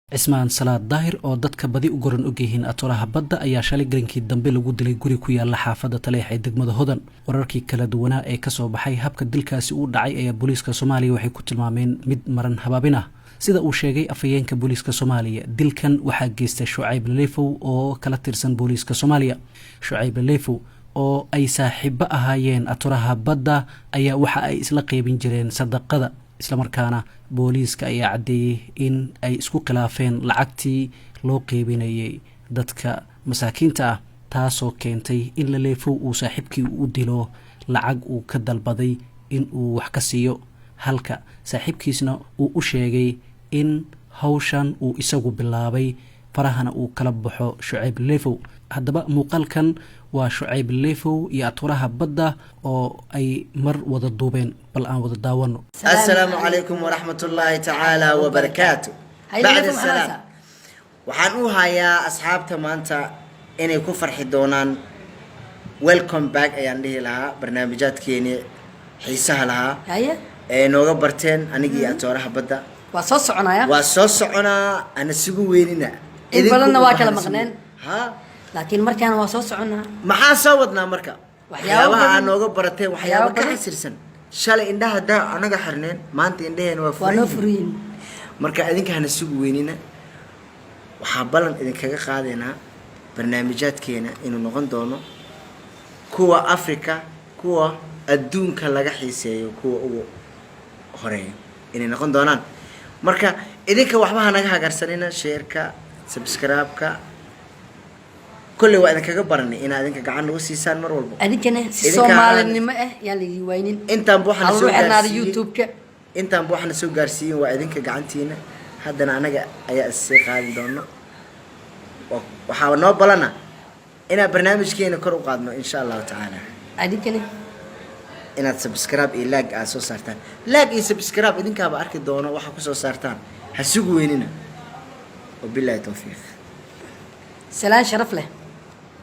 cismaan salaad daahir oo dadka badi u goran ogyihiin atolaha badda ayaa shalay garinkii dambe lagu dilay guri ku yaala xaafadda Taleex ee degmada Hodan. wararkii kala duwanaa ee ka soo baxay habka dilkaasi uu dhacay ayaa booliiska Soomaaliya waxay ku tilmaameen mid maran habaabin ah. sida uu sheegay afayeenka booliiska Soomaaliya, dilkan waxaa geystay Shucayb Leefow oo kala tirsan booliiska Soomaaliya. Shucayb Leefow oo ay saaxiibo ahaayeen atolaha badda ayaa waxa ay isla qeybin jireen sadaqada, isla markaana booliiska ayaa cadeeyay in ay isku khilaafeen lacagtii loo qeybinayay dadka masaakiinta ah, taasoo keentay in Leefow uu saaxiibkii u dilo lacag uu ka dalbaday in uu wax ka siiyo, halka saaxiibkiisna uu u sheegay in hawshan uu isagu bilaabay farahana uu kala baxo Shucayb Leefow. haddaba muuqaalkan waa Shucayb Leefow iyo atolaha badda oo ay mar wada duubeen, bal aan wada daawano. السلام عليكم ورحمة الله تعالى وبركاته. بعد السلام waxaan u hayaa asxaabta maanta inay ku farxi doonaan. welcome back ayaan dhihi lahaa barnaamijyaadkeeni xiisaha lahaa ee nooga barteen anigii atolaha badda. waa soo soconaa ana sigu weynina in badanna waa kala maqneen ha laakiin markaan waa soo soconaa. maxaa soo wadnaa marka waxyaabaha aan nooga barateen waxyaabo ka xisirsan. shalay indhaha daa anaga xirneen, maanta indhaheena waa furiin. marka idinka hana sugu weynina, waxaa balan idinkaga qaadeynaa barnaamijyaadkeena inuu noqon doono kuwa Afrika, kuwa adduunka laga xiiseeyo, kuwa ugu horeeyo inay noqon doonaan. marka idinka waxba hanaga hagarsanina, sheerka, subscribe-ka كل وقت كذا برني أنا أذنك قاعد نوصي سان مر والبو. أذنك أنا سومالي نما يلي وينين. أنت نبوح نسوق على يوتيوب ك. أنت نبوح نسوق جارسين وأذنك قاعدتينا. هذا أنا أي السيق هذا دونا. وحاولنا بلنا. أنا برنامج كي نكرر قادنا إن شاء الله تعالى. أذنك أنا. أنا سبسكرايب إلاج أسوس سرتان. لاج سبسكرايب أذنك أبى أركض دونا وحكوا سو سرتان. هسوق ويننا. وبالله التوفيق. سلام شرف له.